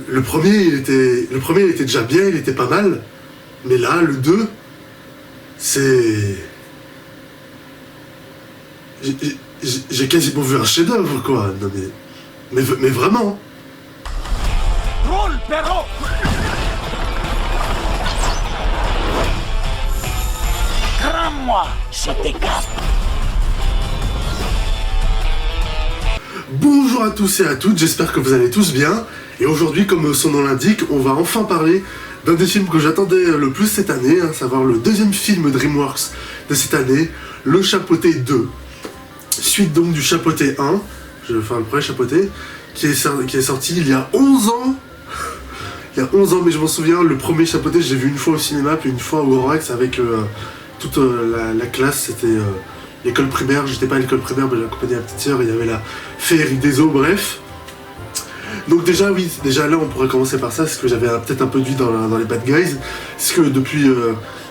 le premier, il était déjà bien, il était pas mal. Mais là, le 2, c'est... J'ai quasiment vu un chef-d'œuvre, quoi. Non, mais vraiment. Roule, Perrault! Crame-moi, je t'écape. Bonjour à tous et à toutes, j'espère que vous allez tous bien. Et aujourd'hui, comme son nom l'indique, on va enfin parler d'un des films que j'attendais le plus cette année, à savoir le deuxième film DreamWorks de cette année, Le Chapeauté 2. Suite donc du Chapeauté 1, le premier Chapeauté, qui est sorti il y a 11 ans. Il y a 11 ans, mais je m'en souviens, le premier Chapeauté, je l'ai vu une fois au cinéma, puis une fois au Grand Rex avec toute la classe. C'était l'école primaire, j'étais pas à l'école primaire, mais j'accompagnais ma petite sœur, il y avait la féerie des eaux, bref. Donc déjà là on pourrait commencer par ça, parce que j'avais peut-être un peu de vie dans les Bad Guys, parce que depuis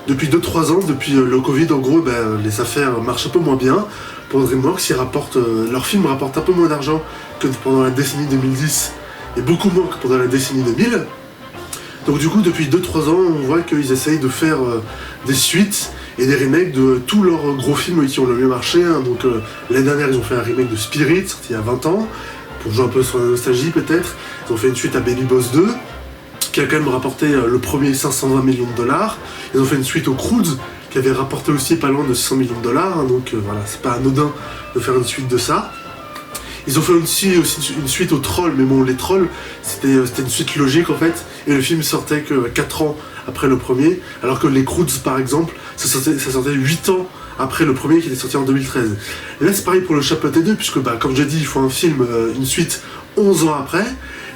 2-3 ans, depuis le Covid en gros, les affaires marchent un peu moins bien. Pour DreamWorks, leurs films rapportent un peu moins d'argent que pendant la décennie 2010, et beaucoup moins que pendant la décennie 2000. Donc du coup, depuis 2-3 ans, on voit qu'ils essayent de faire des suites et des remakes de tous leurs gros films qui ont le mieux marché. Donc l'année dernière, ils ont fait un remake de Spirit, sorti il y a 20 ans, pour jouer un peu sur la nostalgie peut-être. Ils ont fait une suite à Baby Boss 2, qui a quand même rapporté le premier 520 millions de dollars. Ils ont fait une suite aux Croods, qui avait rapporté aussi pas loin de 100 millions de dollars. Donc voilà, c'est pas anodin de faire une suite de ça. Ils ont fait aussi une suite aux Trolls, mais bon, les Trolls, c'était une suite logique en fait, et le film sortait que 4 ans après le premier, alors que les Croods par exemple, ça sortait 8 ans après le premier qui était sorti en 2013. Et là c'est pareil pour le Chapeauté 2, puisque comme j'ai dit, il faut un film, une suite 11 ans après,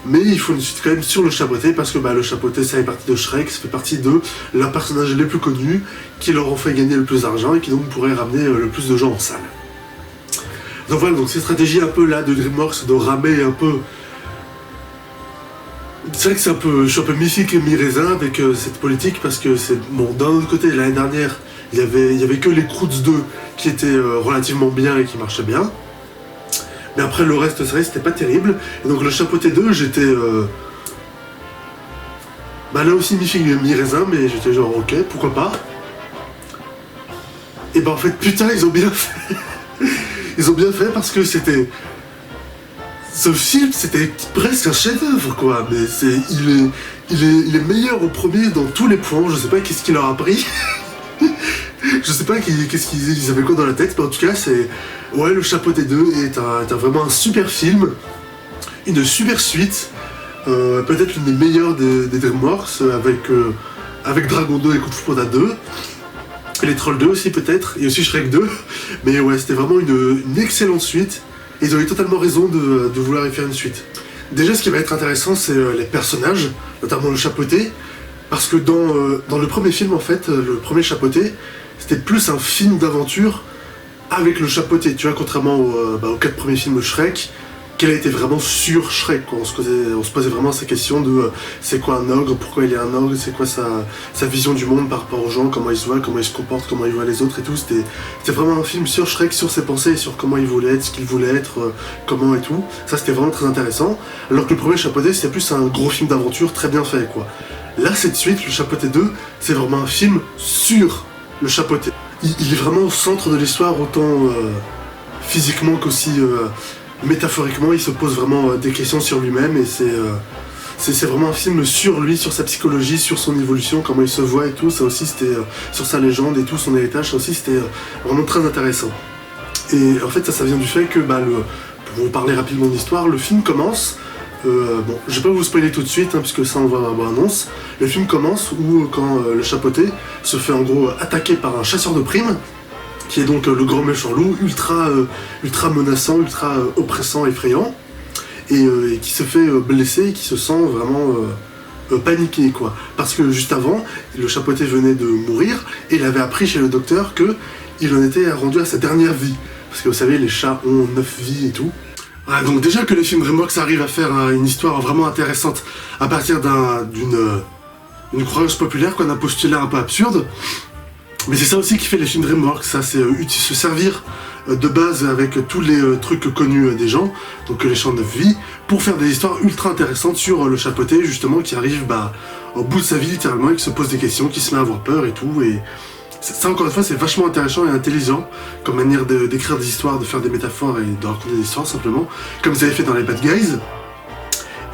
mais il faut une suite quand même sur le Chapeauté, parce que le Chapeauté ça fait partie de Shrek, ça fait partie de leurs personnages les plus connus, qui leur ont fait gagner le plus d'argent, et qui donc pourraient ramener le plus de gens en salle. Donc voilà, donc cette stratégie un peu là de DreamWorks de ramer un peu. C'est vrai que je suis un peu mi-figue et mi-raisin avec cette politique, parce que c'est. Bon, d'un autre côté, l'année dernière, il y avait que les Croods 2 qui étaient relativement bien et qui marchaient bien. Mais après le reste, c'est vrai, c'était pas terrible. Et donc le Chapeauté 2, j'étais. Là aussi mi-figue et mi-raisin, mais j'étais genre ok, pourquoi pas. Et en fait, putain, ils ont bien fait. Ils ont bien fait, parce que c'était... Ce film, c'était presque un chef-d'œuvre, quoi. Mais il est meilleur au premier dans tous les points. Je sais pas qu'est-ce qu'il leur a pris. Je sais pas qu'est-ce qu'ils avaient quoi dans la tête, mais en tout cas, c'est... Ouais, Le Chapeauté 2 est vraiment un super film. Une super suite. Peut-être l'une des meilleures des DreamWorks, avec Dragon 2 et Kung Fu Panda 2. Et les Trolls 2 aussi peut-être, et aussi Shrek 2, mais ouais, c'était vraiment une excellente suite, et ils ont eu totalement raison de vouloir y faire une suite. Déjà, ce qui va être intéressant, c'est les personnages, notamment le Chapeauté, parce que dans le premier film, en fait, le premier Chapeauté, c'était plus un film d'aventure avec le Chapeauté, tu vois, contrairement aux 4 premiers films de Shrek, qu'elle a été vraiment sur Shrek, quoi. On se posait vraiment ces questions de c'est quoi un ogre, pourquoi il est un ogre, c'est quoi sa vision du monde par rapport aux gens, comment il se voit, comment il se comporte, comment il voit les autres et tout. C'était vraiment un film sur Shrek, sur ses pensées, sur comment il voulait être, ce qu'il voulait être, comment et tout. Ça, c'était vraiment très intéressant. Alors que le premier Chapeauté, c'était plus un gros film d'aventure très bien fait, quoi. Là, cette suite, le Chapeauté 2, c'est vraiment un film sur le Chapeauté. Il est vraiment au centre de l'histoire, autant physiquement qu'aussi... métaphoriquement, il se pose vraiment des questions sur lui-même, et c'est vraiment un film sur lui, sur sa psychologie, sur son évolution, comment il se voit et tout. Ça aussi, c'était sur sa légende et tout, son héritage. Ça aussi, c'était vraiment très intéressant. Et en fait, ça vient du fait que, pour vous parler rapidement d'histoire, le film commence. Je vais pas vous spoiler tout de suite, puisque ça on va avoir annonce. Le film commence quand le Chapeauté se fait en gros attaquer par un chasseur de primes, qui est donc le grand méchant loup, ultra menaçant, ultra oppressant, effrayant, et qui se fait blesser, et qui se sent vraiment paniqué, quoi. Parce que juste avant, le Chapeauté venait de mourir, et il avait appris chez le docteur qu'il en était rendu à sa dernière vie. Parce que vous savez, les chats ont 9 vies et tout. Voilà, donc déjà que les films DreamWorks arrivent à faire une histoire vraiment intéressante à partir d'une croyance populaire, d'un postulat un peu absurde. Mais c'est ça aussi qui fait les films DreamWorks, ça c'est se servir de base avec tous les trucs connus des gens, donc les champs de vie, pour faire des histoires ultra intéressantes sur le chapeauté justement qui arrive au bout de sa vie littéralement, et qui se pose des questions, qui se met à avoir peur et tout, et ça encore une fois c'est vachement intéressant et intelligent comme manière d'écrire des histoires, de faire des métaphores et de raconter des histoires simplement, comme vous avez fait dans les Bad Guys.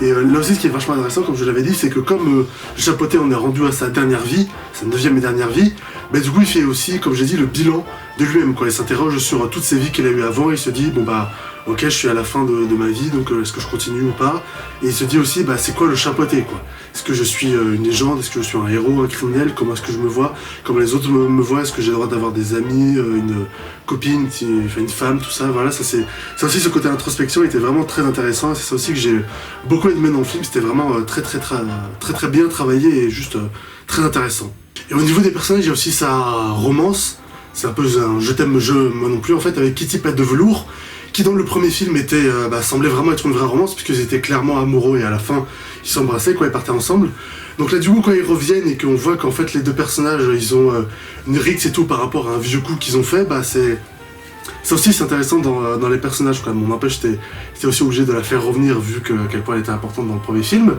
Et là aussi ce qui est vachement intéressant, comme je l'avais dit, c'est que comme le chapeauté on est rendu à sa dernière vie, sa 9e et dernière vie, bah du coup il fait aussi, comme j'ai dit, le bilan de lui-même, quoi. Il s'interroge sur toutes ces vies qu'il a eues avant, et il se dit, bon bah ok, je suis à la fin de ma vie, donc est-ce que je continue ou pas? Et il se dit aussi, bah c'est quoi le chapeauté, quoi? Est-ce que je suis une légende? Est-ce que je suis un héros, un criminel? Comment est-ce que je me vois? Comment les autres me voient? Est-ce que j'ai le droit d'avoir des amis, une copine, une femme, tout ça? Voilà, ça aussi, ce côté introspection était vraiment très intéressant, et c'est ça aussi que j'ai beaucoup aimé dans le film. C'était vraiment très bien travaillé et juste très intéressant. Et au niveau des personnages, il y a aussi sa romance. C'est un peu un je t'aime, moi non plus, en fait, avec Kitty Pate de Velours, qui dans le premier film semblait vraiment être une vraie romance, puisqu'ils étaient clairement amoureux, et à la fin, ils s'embrassaient, quoi, ils partaient ensemble. Donc là, du coup, quand ils reviennent et qu'on voit qu'en fait, les deux personnages, ils ont une rixe et tout par rapport à un vieux coup qu'ils ont fait, bah ça aussi, c'est intéressant dans les personnages, quoi. Bon, n'empêche, j'étais aussi obligé de la faire revenir, vu à quel point elle était importante dans le premier film.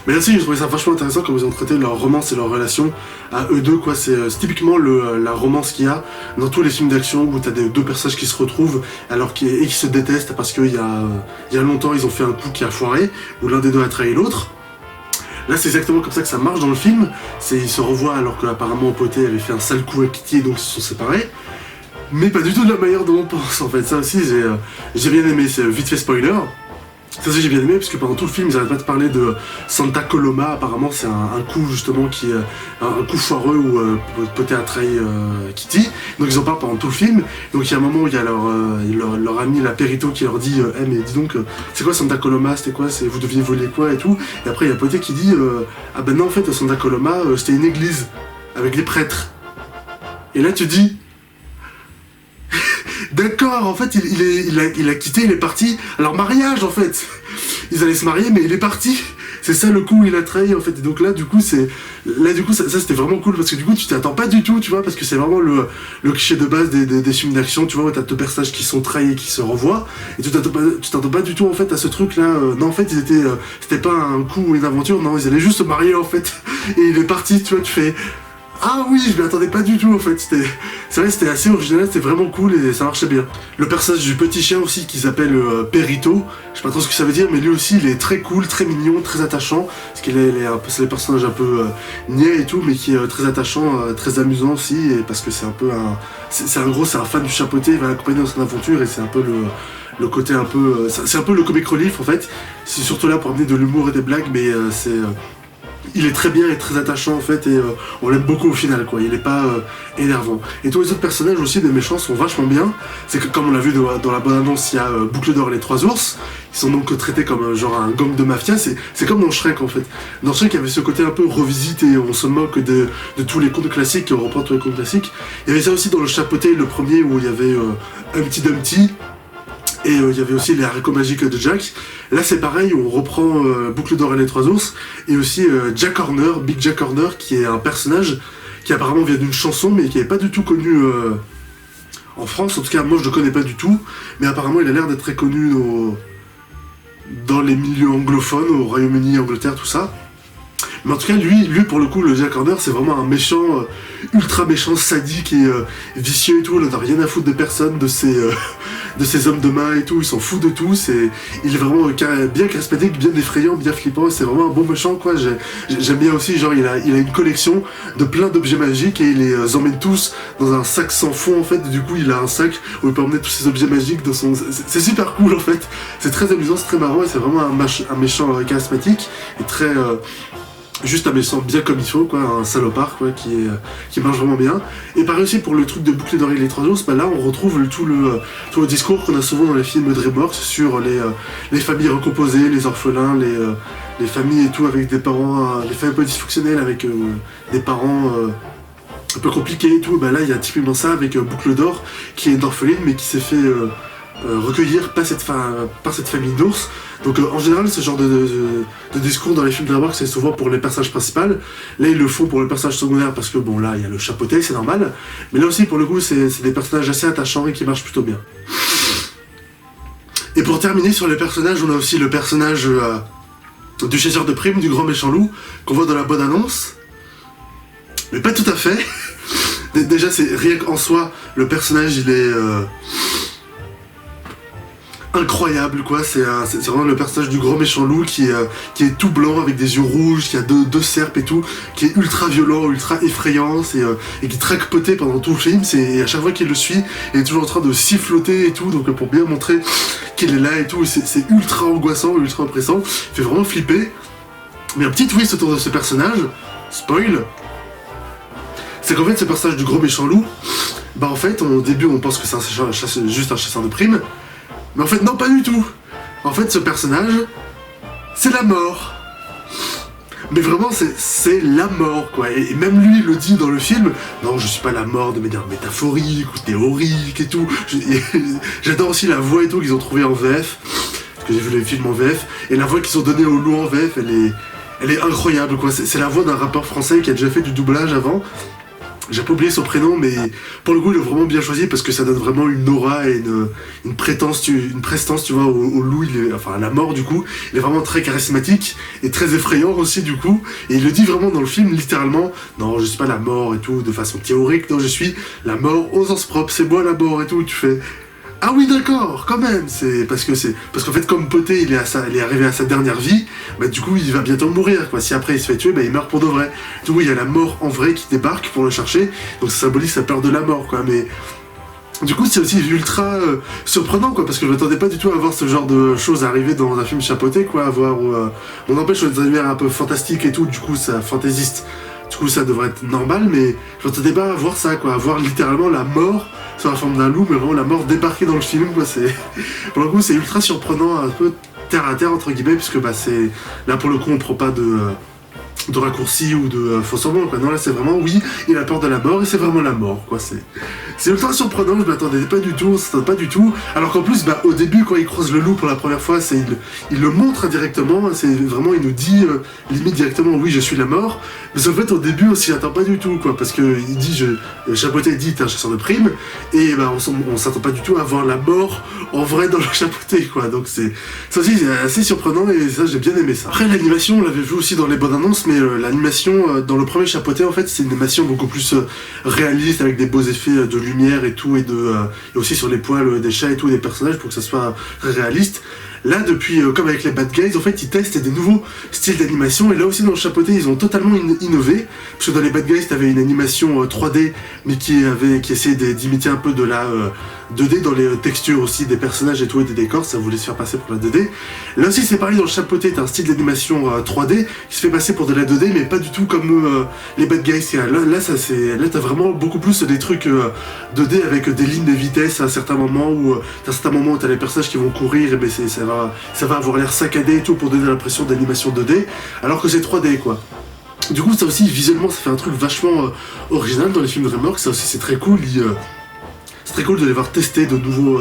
Mais là aussi, j'ai trouvé ça vachement intéressant comme ils ont traité leur romance et leur relation à eux deux, quoi. C'est typiquement la romance qu'il y a dans tous les films d'action où t'as deux personnages qui se retrouvent et qui se détestent parce qu'il y a longtemps ils ont fait un coup qui a foiré, où l'un des deux a trahi l'autre. Là, c'est exactement comme ça que ça marche dans le film. Ils se revoient alors qu'apparemment Poté avait fait un sale coup avec Kitty et donc ils se sont séparés. Mais pas du tout de la manière dont on pense, en fait. Ça aussi, j'ai bien aimé. C'est vite fait spoiler. Ça aussi j'ai bien aimé, parce que pendant tout le film ils arrêtent pas de parler de Santa Coloma. Apparemment c'est un coup justement qui est un coup foireux où Poté a trahi Kitty, donc ils en parlent pendant tout le film. Donc il y a un moment où il y a leur ami la Perito qui leur dit mais dis donc c'est quoi Santa Coloma, c'était quoi, vous deviez voler quoi et tout. Et après il y a Poté qui dit ah ben non en fait Santa Coloma c'était une église avec des prêtres. Et là tu dis d'accord, en fait, il a quitté, il est parti à leur mariage, en fait. Ils allaient se marier, mais il est parti. C'est ça le coup où il a trahi, en fait. Et donc là, du coup, ça c'était vraiment cool, parce que du coup, tu t'attends pas du tout, tu vois, parce que c'est vraiment le cliché de base des films d'action, tu vois, où t'as deux personnages qui sont trahis et qui se revoient, et tu t'attends pas du tout, en fait, à ce truc-là. Non, en fait, c'était pas un coup ou une aventure, non, ils allaient juste se marier, en fait. Et il est parti, tu vois, tu fais... Ah oui, je m'y attendais pas du tout en fait, c'est vrai, c'était assez original, c'était vraiment cool et ça marchait bien. Le personnage du petit chien aussi qui s'appelle Perito, je sais pas trop ce que ça veut dire, mais lui aussi il est très cool, très mignon, très attachant, parce qu'il c'est des personnages un peu niais et tout, mais qui est très attachant, très amusant aussi, et parce que c'est un peu c'est un fan du chapeauté, il va l'accompagner dans son aventure, et c'est un peu le côté un peu, c'est un peu le comic relief en fait, c'est surtout là pour amener de l'humour et des blagues, mais il est très bien et très attachant en fait, et on l'aime beaucoup au final, quoi. Il est pas énervant. Et tous les autres personnages aussi des méchants sont vachement bien. C'est que comme on l'a vu dans la bonne annonce, il y a Boucle d'Or et les Trois Ours. Ils sont donc traités comme genre un gang de mafia. C'est comme dans Shrek en fait. Dans Shrek il y avait ce côté un peu revisite et on se moque de tous les contes classiques, on reprend tous les contes classiques. Il y avait ça aussi dans le Chapeauté, le premier, où il y avait Humpty Dumpty. Et il y avait aussi les haricots magiques de Jack. Là c'est pareil, on reprend Boucle d'Or et les Trois Ours. Et aussi Jack Horner, Big Jack Horner, qui est un personnage qui apparemment vient d'une chanson, mais qui n'est pas du tout connu en France. En tout cas, moi je le connais pas du tout. Mais apparemment il a l'air d'être très connu dans les milieux anglophones, au Royaume-Uni, Angleterre, tout ça. Mais en tout cas, lui pour le coup, le Jack Horner, c'est vraiment un méchant, ultra méchant, sadique et vicieux et tout. Il n'a rien à foutre de personne, de ses hommes de main et tout. Il s'en fout de tout. Il est vraiment bien charismatique, bien effrayant, bien flippant. C'est vraiment un bon méchant, quoi. J'aime bien aussi, genre, il a une collection de plein d'objets magiques et il les emmène tous dans un sac sans fond, en fait. Du coup, il a un sac où il peut emmener tous ces objets magiques dans son... C'est super cool, en fait. C'est très amusant, c'est très marrant et c'est vraiment un méchant charismatique et très... juste un méchant bien comme il faut, quoi, un salopard, quoi, qui marche vraiment bien. Et pareil aussi pour le truc de Boucle d'Or et les Trois Ours, bah là on retrouve tout le discours qu'on a souvent dans les films DreamWorks sur les familles recomposées, les orphelins, les familles et tout avec des parents, les familles un peu dysfonctionnelles avec des parents un peu compliqués et tout. Bah là il y a typiquement ça avec Boucle d'Or qui est une orpheline mais qui s'est fait recueillir par cette famille d'ours. Donc en général, ce genre de discours dans les films DreamWorks, c'est souvent pour les personnages principaux. Là, ils le font pour les personnages secondaires parce que bon, là, il y a le chapeauté, c'est normal. Mais là aussi, pour le coup, c'est des personnages assez attachants et qui marchent plutôt bien. Et pour terminer sur les personnages, on a aussi le personnage du chasseur de primes, du grand méchant loup, qu'on voit dans la bonne annonce. Mais pas tout à fait. Déjà, c'est rien qu'en soi, le personnage, il est incroyable, quoi. C'est vraiment le personnage du grand méchant loup qui est tout blanc avec des yeux rouges, qui a deux serpes et tout, qui est ultra violent, ultra effrayant, et qui traque Poté pendant tout le film. Et à chaque fois qu'il le suit, il est toujours en train de siffloter et tout, donc pour bien montrer qu'il est là et tout. C'est ultra angoissant, ultra oppressant, il fait vraiment flipper. Mais un petit twist autour de ce personnage, spoil, c'est qu'en fait ce personnage du gros méchant loup, bah en fait au début on pense que c'est juste un chasseur de primes, mais en fait non, pas du tout. En fait ce personnage, c'est la mort. Mais vraiment c'est la mort, quoi. Et même lui il le dit dans le film, non je suis pas la mort de manière métaphorique ou théorique et tout. J'adore aussi la voix et tout qu'ils ont trouvé en VF, parce que j'ai vu les films en VF, et la voix qu'ils ont donnée au loup en VF, elle est incroyable, quoi. C'est la voix d'un rappeur français qui a déjà fait du doublage avant. J'ai pas oublié son prénom, mais pour le coup, il est vraiment bien choisi parce que ça donne vraiment une aura et une prestance, tu vois, au loup, enfin à la mort du coup. Il est vraiment très charismatique et très effrayant aussi du coup. Et il le dit vraiment dans le film, littéralement, non, je suis pas la mort et tout, de façon théorique, non, je suis la mort au sens propre, c'est moi la mort et tout. Tu fais, ah oui d'accord, quand même, parce qu'en fait comme Poté il est arrivé à sa dernière vie, bah du coup il va bientôt mourir, quoi. Si après il se fait tuer, bah il meurt pour de vrai. Du coup il y a la mort en vrai qui débarque pour le chercher, donc ça symbolise sa peur de la mort, quoi. Mais du coup c'est aussi ultra surprenant, quoi, parce que je m'attendais pas du tout à voir ce genre de choses arriver dans un film chapeauté, quoi, à voir où on empêche des univers un peu fantastiques et tout, du coup ça fantaisiste. Du coup ça devrait être normal, mais je m'attendais pas à voir ça, quoi, à voir littéralement la mort sur la forme d'un loup, mais vraiment la mort débarquer dans le film, quoi. Pour le coup c'est ultra surprenant, un peu terre à terre entre guillemets, puisque bah c'est là pour le coup on prend pas de raccourci ou de faux semblant, quoi. Non là c'est vraiment, oui, il a peur de la mort et c'est vraiment la mort, quoi. C'est ultra surprenant, je m'attendais pas du tout, on s'attend pas du tout. Alors qu'en plus, bah, au début, quand il croise le loup pour la première fois, il le montre indirectement, c'est vraiment, il nous dit limite directement, oui, je suis la mort. Mais en fait, au début, on s'y attend pas du tout, quoi, parce que il dit, Chapeauté dit, t'es un chasseur de primes, et bah, on s'attend pas du tout à voir la mort en vrai dans le Chapeauté, quoi. Donc ça aussi, c'est assez surprenant, et ça, j'ai bien aimé ça. Après, l'animation, on l'avait vu aussi dans les bonnes annonces, mais l'animation dans le premier Chapeauté, en fait, c'est une animation beaucoup plus réaliste, avec des beaux effets de lumière et tout, et aussi sur les poils des chats et tout, des personnages, pour que ça soit très réaliste. Là, depuis, comme avec les Bad Guys, en fait, ils testent des nouveaux styles d'animation, et là aussi dans le Chapeauté, ils ont totalement innové, parce que dans les Bad Guys, t'avais une animation 3D, mais qui essayait d'imiter un peu de la 2D dans les textures aussi des personnages et tout, et des décors, ça voulait se faire passer pour la 2D. Là aussi, c'est pareil, dans le Chapeauté, t'as un style d'animation 3D qui se fait passer pour de la 2D, mais pas du tout comme les Bad Guys. Là, t'as vraiment beaucoup plus des trucs 2D avec des lignes de vitesse à certains moments, où t'as certains moments où t'as les personnages qui vont courir, et ben ça va avoir l'air saccadé et tout pour donner l'impression d'animation 2D, alors que c'est 3D, quoi. Du coup, ça aussi, visuellement, ça fait un truc vachement original dans les films DreamWorks, ça aussi, c'est très cool. C'est très cool de les voir tester de nouveaux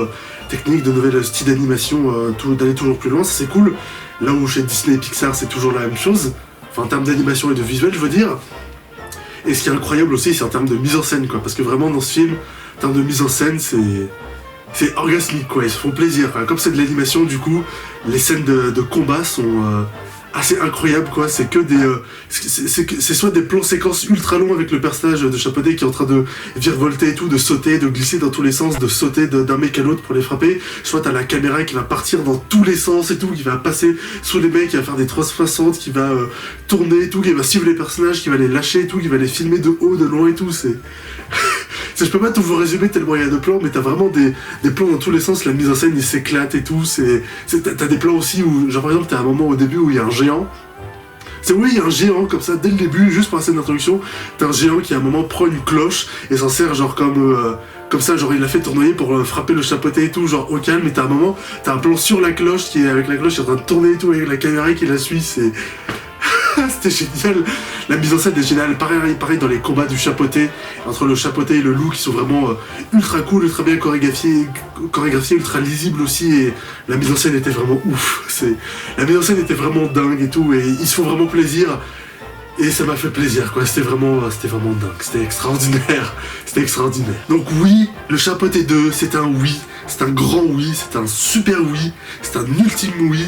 techniques, de nouvelles styles d'animation, d'aller toujours plus loin, ça c'est cool. Là où chez Disney et Pixar, c'est toujours la même chose, enfin en termes d'animation et de visuel, je veux dire. Et ce qui est incroyable aussi, c'est en termes de mise en scène, quoi, parce que vraiment, dans ce film, en termes de mise en scène, c'est orgasmique, quoi, ils se font plaisir. Enfin, comme c'est de l'animation, du coup, les scènes de combat sont assez incroyables, quoi. C'est que c'est soit des plans séquences ultra longs avec le personnage de Chapeauté qui est en train de virevolter et tout, de sauter, de glisser dans tous les sens, de sauter d'un mec à l'autre pour les frapper. Soit t'as la caméra qui va partir dans tous les sens et tout, qui va passer sous les mecs, qui va faire des 360, qui va tourner et tout, qui va suivre les personnages, qui va les lâcher et tout, qui va les filmer de haut, de loin et tout. Je peux pas tout vous résumer tellement il y a de plans, mais t'as vraiment des plans dans tous les sens, la mise en scène il s'éclate et tout, t'as des plans aussi où, genre par exemple, t'as un moment au début où il y a un géant, il y a un géant comme ça, dès le début, juste pour la scène d'introduction, t'as un géant qui à un moment prend une cloche et s'en sert genre comme ça, genre il l'a fait tournoyer pour frapper le Chapeauté et tout, genre au calme, et t'as un moment, t'as un plan sur la cloche avec la cloche qui est en train de tourner et tout, avec la caméra qui la suit, C'était génial. La mise en scène est géniale. Pareil dans les combats du chapeauté, entre le chapeauté et le loup, qui sont vraiment ultra cool, ultra bien chorégraphiés, ultra lisibles aussi. Et la mise en scène était vraiment ouf. La mise en scène était vraiment dingue et tout. Et ils se font vraiment plaisir. Et ça m'a fait plaisir, quoi. C'était vraiment dingue. C'était extraordinaire. C'était extraordinaire. Donc oui, le Chapeauté 2, c'est un oui. C'est un grand oui. C'est un super oui. C'est un ultime oui.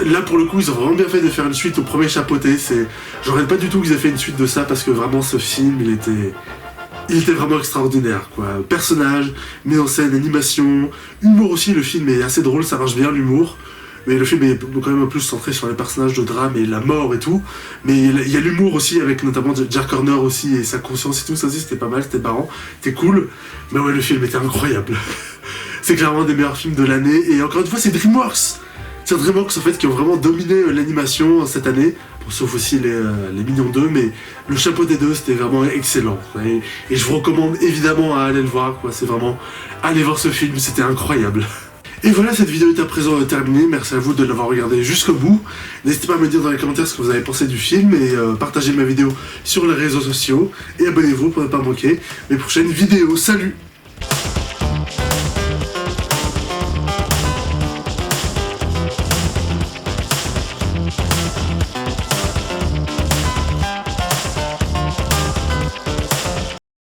Là, pour le coup, ils ont vraiment bien fait de faire une suite au premier Chapeauté. Je regrette pas du tout qu'ils aient fait une suite de ça, parce que vraiment, ce film, il était vraiment extraordinaire, quoi. Personnage, mise en scène, animation, humour aussi. Le film est assez drôle, ça marche bien, l'humour. Mais le film est quand même plus centré sur les personnages de drame et la mort et tout. Mais il y a l'humour aussi, avec notamment Jack Horner aussi et sa conscience et tout. Ça aussi, c'était pas mal, c'était marrant, c'était cool. Mais ouais, le film était incroyable. C'est clairement un des meilleurs films de l'année. Et encore une fois, c'est DreamWorks. C'est DreamWorks en fait qui ont vraiment dominé l'animation cette année. Bon, sauf aussi les Minions 2, mais le Chapeauté 2, c'était vraiment excellent. Et je vous recommande évidemment à aller le voir, quoi. C'est vraiment, allez voir ce film, c'était incroyable. Et voilà, cette vidéo est à présent terminée. Merci à vous de l'avoir regardé jusqu'au bout. N'hésitez pas à me dire dans les commentaires ce que vous avez pensé du film et partagez ma vidéo sur les réseaux sociaux. Et abonnez-vous pour ne pas manquer mes prochaines vidéos. Salut!